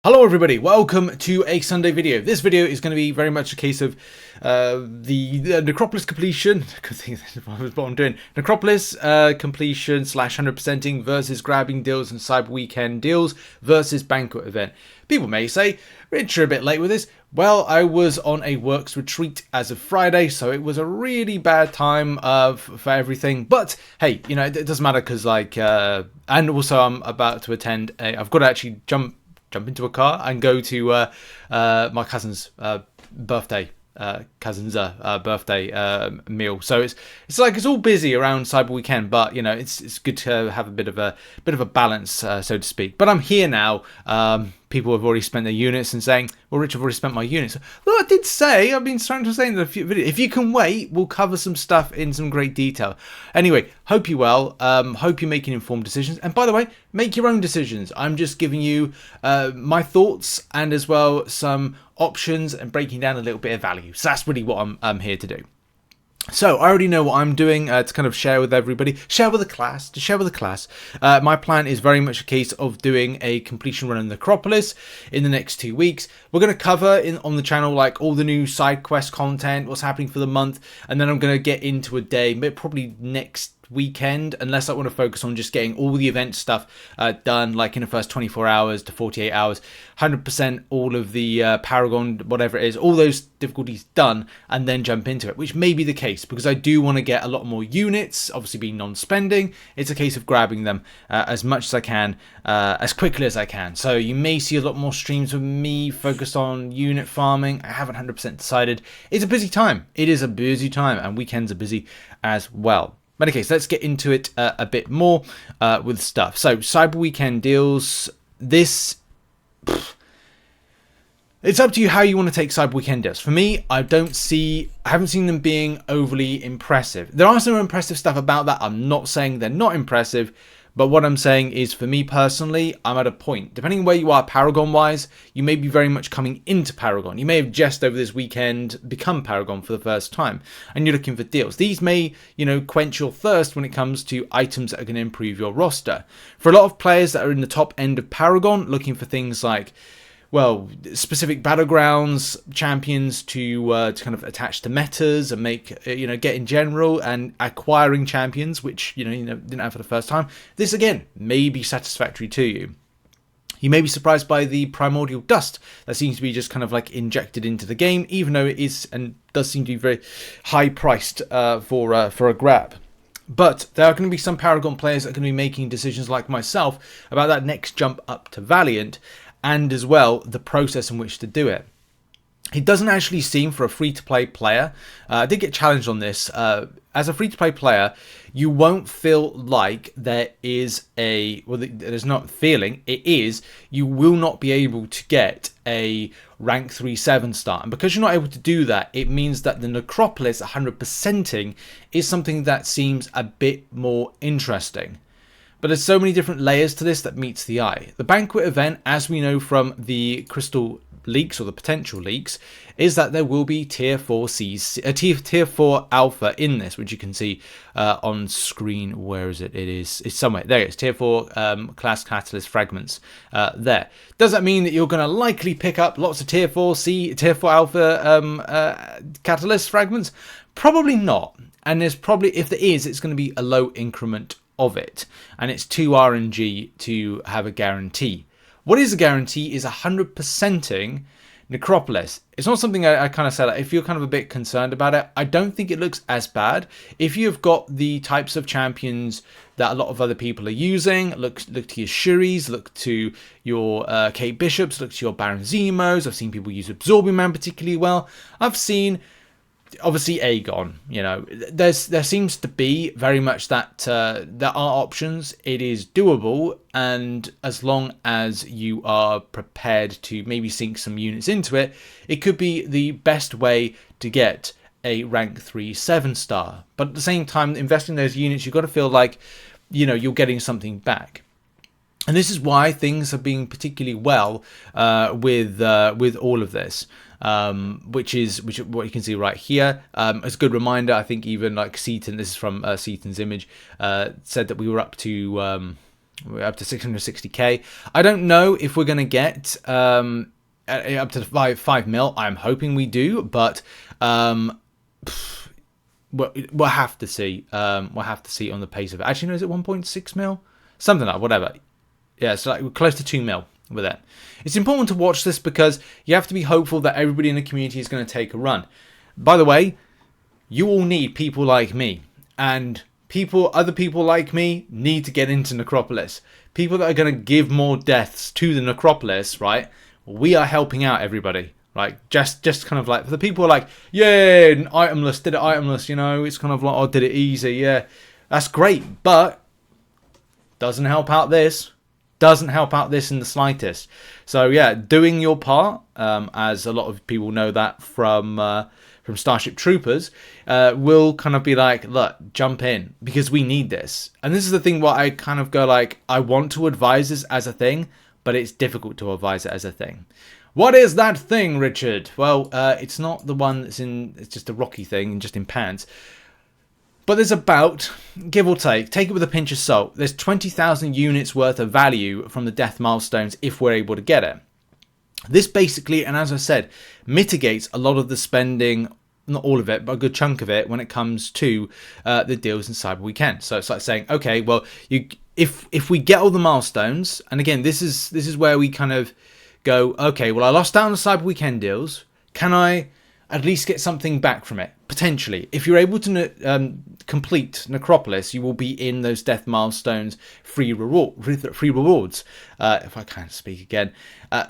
Hello everybody, welcome to a Sunday video. This video is going to be very much a case of the Necropolis completion. What I'm doing. Necropolis completion / 100%ing versus grabbing deals and Cyberweekend deals versus Banquet Event. People may say, Rich, you're a bit late with this. Well, I was on a works retreat as of Friday, so it was a really bad time for everything. But hey, you know, it doesn't matter because and also I'm about to attend I've got to actually jump into a car and go to my cousin's birthday meal. So it's like it's all busy around Cyber Weekend, but you know it's good to have a bit of a balance, so to speak. But I'm here now. People have already spent their units and saying, well, Rich, I've already spent my units. Well, I did say, I've been trying to say in the video, if you can wait, we'll cover some stuff in some great detail. Anyway, hope you're well. Hope you're making informed decisions. And by the way, make your own decisions. I'm just giving you my thoughts and as well some options and breaking down a little bit of value. So that's really what I'm here to do. So I already know what I'm doing to kind of share with everybody, share with the class. My plan is very much a case of doing a completion run in the Necropolis in the next 2 weeks. We're going to cover on the channel like all the new side quest content, what's happening for the month, and then I'm going to get into a day, probably next weekend, unless I want to focus on just getting all the event stuff done, like in the first 24 hours to 48 hours, 100% all of the Paragon, whatever it is, all those difficulties done, and then jump into it, which may be the case, because I do want to get a lot more units, obviously being non-spending. It's a case of grabbing them as much as I can, as quickly as I can. So you may see a lot more streams with me focused on unit farming. I haven't 100% decided. It's a busy time. It is a busy time, and weekends are busy as well. But okay, so let's get into it a bit more with stuff. So, Cyber Weekend Deals. It's up to you how you want to take Cyber Weekend Deals. For me, I haven't seen them being overly impressive. There are some impressive stuff about that. I'm not saying they're not impressive. But what I'm saying is, for me personally, I'm at a point, depending on where you are Paragon-wise, you may be very much coming into Paragon. You may have just over this weekend become Paragon for the first time, and you're looking for deals. These may, quench your thirst when it comes to items that are going to improve your roster. For a lot of players that are in the top end of Paragon, looking for things like, well, specific Battlegrounds champions to kind of attach to metas and make, get in general, and acquiring champions, which, didn't have for the first time. This, again, may be satisfactory to you. You may be surprised by the primordial dust that seems to be just kind of like injected into the game, even though it is and does seem to be very high priced for a grab. But there are going to be some Paragon players that are going to be making decisions like myself about that next jump up to Valiant, and as well the process in which to do it. It doesn't actually seem, for a free-to-play player, I did get challenged on this, as a free-to-play player, you won't feel like there is there's not feeling, it is, you will not be able to get a rank 3 7-star. And because you're not able to do that, it means that the Necropolis 100%ing is something that seems a bit more interesting. But there's so many different layers to this that meets the eye. The Banquet Event, as we know from the crystal leaks or the potential leaks, is that there will be tier 4 tier 4 alpha in this, which you can see on screen. Where is it? It's somewhere. There it is. Tier 4 class catalyst fragments there. Does that mean that you're going to likely pick up lots of tier 4 alpha catalyst fragments? Probably not. And there's probably, if there is, it's going to be a low increment of it, and it's 2 RNG to have a guarantee. What is a guarantee is 100%ing Necropolis. It's not something I kind of said, if you're kind of a bit concerned about it, I don't think it looks as bad. If you've got the types of champions that a lot of other people are using, look to your Shuris, look to your Kate Bishops, look to your Baron Zemos. I've seen people use Absorbing Man particularly well. I've seen, obviously, Aegon. There seems to be very much that there are options. It is doable, and as long as you are prepared to maybe sink some units into it, it could be the best way to get a rank 3 7-star. But at the same time, investing those units, you've got to feel like you're getting something back. And this is why things are being particularly well with all of this. Which what you can see right here. It's a good reminder. I think even like Seaton, this is from Seaton's image, said that we were up to We're up to 660k. I don't know if we're going to get up to 5 mil. I'm hoping we do, but we'll have to see. We'll have to see on the pace of it. Actually, no, is it 1.6 mil? Something like whatever. Yeah, so like we're close to 2 mil with it. It's important to watch this because you have to be hopeful that everybody in the community is going to take a run. By the way, you all need people like me, and other people like me need to get into Necropolis. People that are going to give more deaths to the Necropolis, right? We are helping out everybody. Like, just kind of like, for the people who are like, yeah, itemless, did it itemless, you know, it's kind of like, oh, did it easy, yeah. That's great, but doesn't help out this. Doesn't help out this in the slightest. So, yeah, doing your part, as a lot of people know that from Starship Troopers, will kind of be like, look, jump in, because we need this. And this is the thing where I kind of go like, I want to advise this as a thing, but it's difficult to advise it as a thing. What is that thing, Richard? Well, it's not the one that's in, it's just a rocky thing, just in pants. But there's about, give or take it with a pinch of salt, there's 20,000 units worth of value from the death milestones if we're able to get it. This basically, and as I said, mitigates a lot of the spending, not all of it, but a good chunk of it when it comes to the deals in Cyberweekend. So it's like saying, okay, well, if we get all the milestones, and again, this is where we kind of go, okay, well, I lost out on the Cyberweekend deals. Can I at least get something back from it? Potentially. If you're able to complete Necropolis, you will be in those death milestones free rewards. If I can't speak again.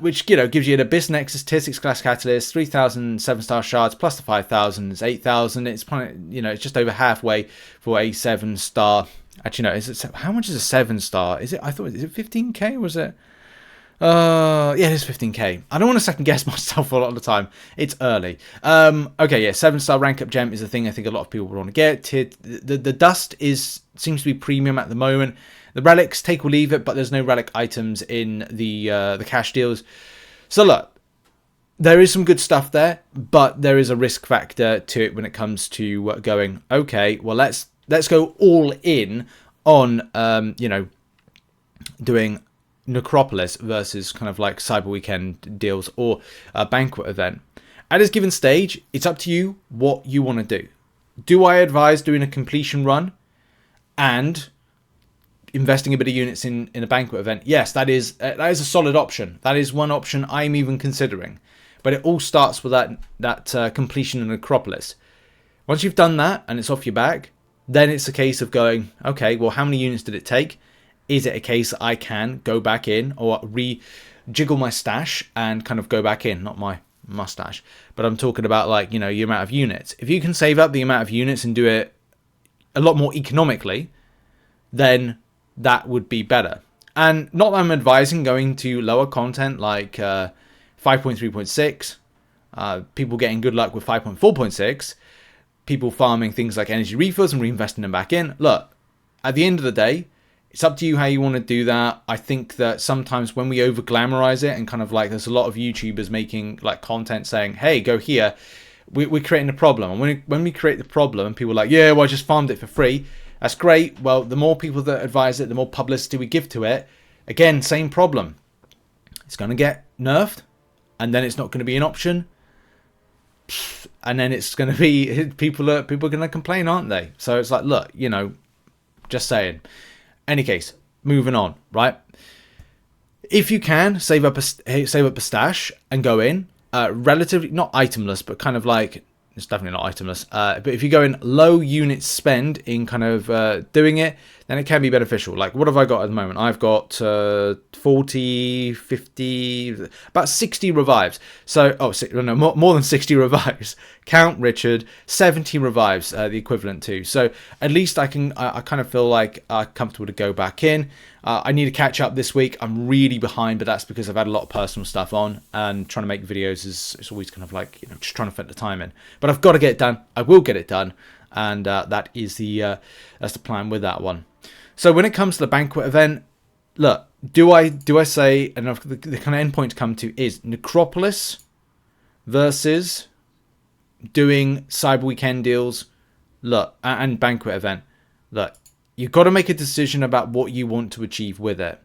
Which, you know, gives you an Abyss Nexus, Tier 6 Glass Catalyst, 3,000 7-star shards, plus the 5,000 is 8,000. It's, you know, it's just over halfway for a 7-star. Actually, no, is it, how much is a 7-star? Is it, I thought, is it 15k or was it? Yeah, it is 15k. I don't want to second guess myself a lot of the time. It's early. Okay, yeah, 7-star rank up gem is a thing I think a lot of people want to get. The dust seems to be premium at the moment. The relics, take or leave it, but there's no relic items in the cash deals. So look, there is some good stuff there, but there is a risk factor to it when it comes to going, okay, well let's go all in on you know, doing Necropolis versus kind of like Cyberweekend deals or a Banquet Event. At this given stage, it's up to you what you want to do. Do I advise doing a completion run and investing a bit of units in a Banquet Event? Yes, that is a solid option. That is one option I'm even considering. But it all starts with that completion in Necropolis. Once you've done that and it's off your back, then it's a case of going, okay, well, how many units did it take? Is it a case I can go back in or jiggle my stash and kind of go back in? Not my mustache, but I'm talking about, like, you know, your amount of units. If you can save up the amount of units and do it a lot more economically, then that would be better. And not that I'm advising going to lower content like 5.3.6, people getting good luck with 5.4.6, people farming things like energy refills and reinvesting them back in. Look, at the end of the day, it's up to you how you want to do that. I think that sometimes when we over glamorize it and kind of like, there's a lot of YouTubers making like content saying, hey, go here, we're creating a problem. And when we create the problem and people are like, yeah, well, I just farmed it for free. That's great. Well, the more people that advise it, the more publicity we give to it. Again, same problem. It's going to get nerfed, and then it's not going to be an option. And then it's going to be, people are going to complain, aren't they? So it's like, look, you know, just saying. Any case, moving on, right? If you can save up a stash and go in, relatively not itemless, but kind of like, it's definitely not itemless. But if you go in low unit spend in kind of doing it, then it can be beneficial. Like, what have I got at the moment? I've got 40, 50, about 60 revives. So, more than 60 revives. Count, Richard, 70 revives, the equivalent to. So at least I kind of feel like I'm comfortable to go back in. I need to catch up this week. I'm really behind, but that's because I've had a lot of personal stuff on, and trying to make videos is always kind of like, you know, just trying to fit the time in. But I've got to get it done. I will get it done, and that is that's the plan with that one. So when it comes to the Banquet Event, look, do I say, and the kind of endpoint to come to is Necropolis versus doing Cyberweekend deals, look, and Banquet Event. Look, you've got to make a decision about what you want to achieve with it.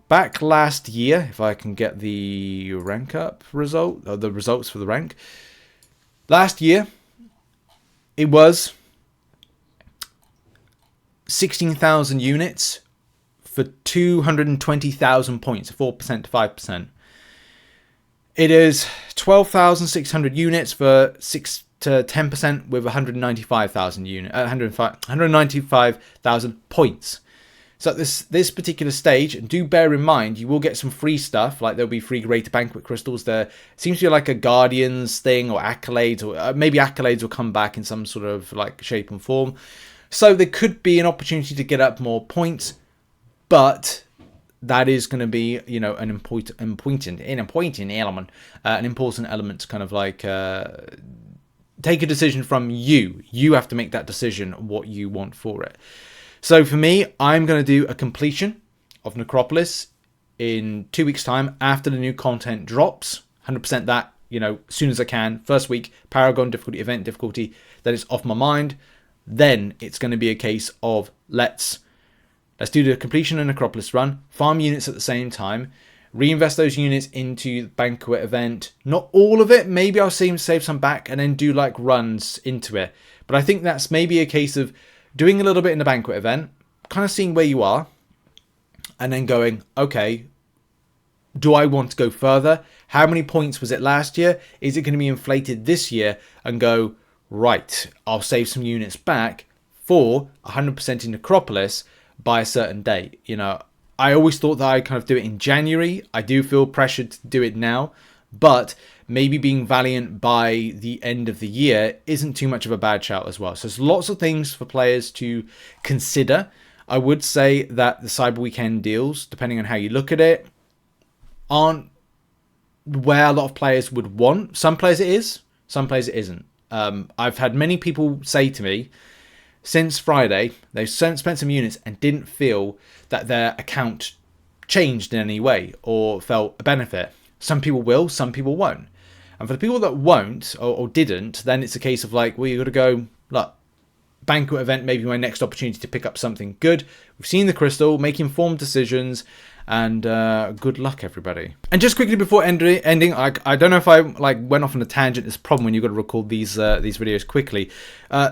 Back last year, if I can get the rank up result, or the results for the rank. Last year, it was 16,000 units for 220,000 points, 4% to 5%. It is 12,600 units for 6 to 10% with 195,000 units, 195,000 points. So at this particular stage, and do bear in mind, you will get some free stuff, like there'll be free Greater Banquet crystals. There seems to be like a Guardians thing, or accolades, or maybe accolades will come back in some sort of like shape and form. So there could be an opportunity to get up more points, but that is going to be, you know, an important element, an important element to kind of like take a decision from you. You have to make that decision what you want for it. So for me, I'm going to do a completion of Necropolis in 2 weeks' time after the new content drops. 100% that, you know, as soon as I can. First week, Paragon difficulty, event difficulty, then it's off my mind. Then it's going to be a case of let's do the completion of Necropolis run, farm units at the same time, reinvest those units into the Banquet Event. Not all of it, maybe I'll save some back and then do like runs into it. But I think that's maybe a case of doing a little bit in the Banquet Event, kind of seeing where you are, and then going, okay, do I want to go further? How many points was it last year? Is it going to be inflated this year? And go, right, I'll save some units back for 100% in Necropolis by a certain date. You know, I always thought that I'd kind of do it in January. I do feel pressured to do it now, but maybe being Valiant by the end of the year isn't too much of a bad shout as well. So there's lots of things for players to consider. I would say that the Cyberweekend deals, depending on how you look at it, aren't where a lot of players would want. Some players it is, some players it isn't. I've had many people say to me, since Friday, they've spent some units and didn't feel that their account changed in any way or felt a benefit. Some people will, some people won't. And for the people that won't or didn't, then it's a case of like, well, you got to go, look, Banquet Event may be my next opportunity to pick up something good. We've seen the crystal, make informed decisions, and good luck, everybody. And just quickly before ending, I don't know if I like went off on a tangent. It's a problem when you've got to record these videos quickly.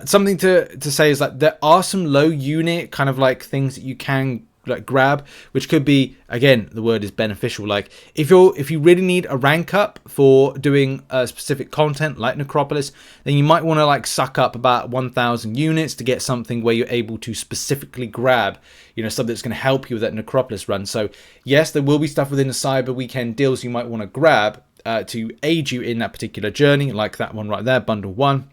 Something to say is that there are some low unit kind of like things that you can like grab, which could be, again, the word is beneficial. Like if you really need a rank up for doing specific content like Necropolis, then you might want to like suck up about 1,000 units to get something where you're able to specifically grab, you know, something that's going to help you with that Necropolis run. So yes, there will be stuff within the Cyberweekend deals you might want to grab to aid you in that particular journey, like that one right there, bundle 1.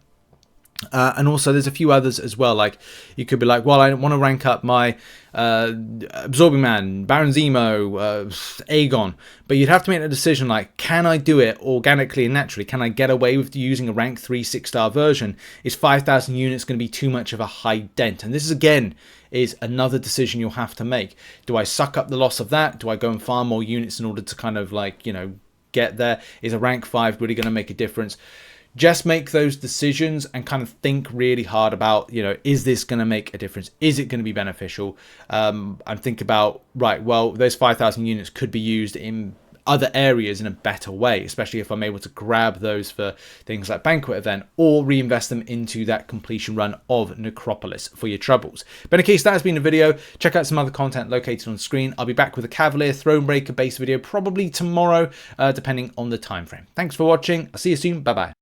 And also there's a few others as well, like you could be like, well, I want to rank up my Absorbing Man, Baron Zemo, Aegon, but you'd have to make a decision like, can I do it organically and naturally? Can I get away with using a rank 3 6-star version? Is 5,000 units going to be too much of a high dent? And this is again is another decision you'll have to make. Do I suck up the loss of that? Do I go and farm more units in order to kind of like, you know, get there? Is a rank 5 really going to make a difference? Just make those decisions and kind of think really hard about, you know, is this going to make a difference? Is it going to be beneficial? And think about, right, well, those 5,000 units could be used in other areas in a better way, especially if I'm able to grab those for things like Banquet Event or reinvest them into that completion run of Necropolis for your troubles. But in case that has been a video, check out some other content located on screen. I'll be back with a Cavalier Thronebreaker based video probably tomorrow, depending on the time frame. Thanks for watching. I'll see you soon. Bye-bye.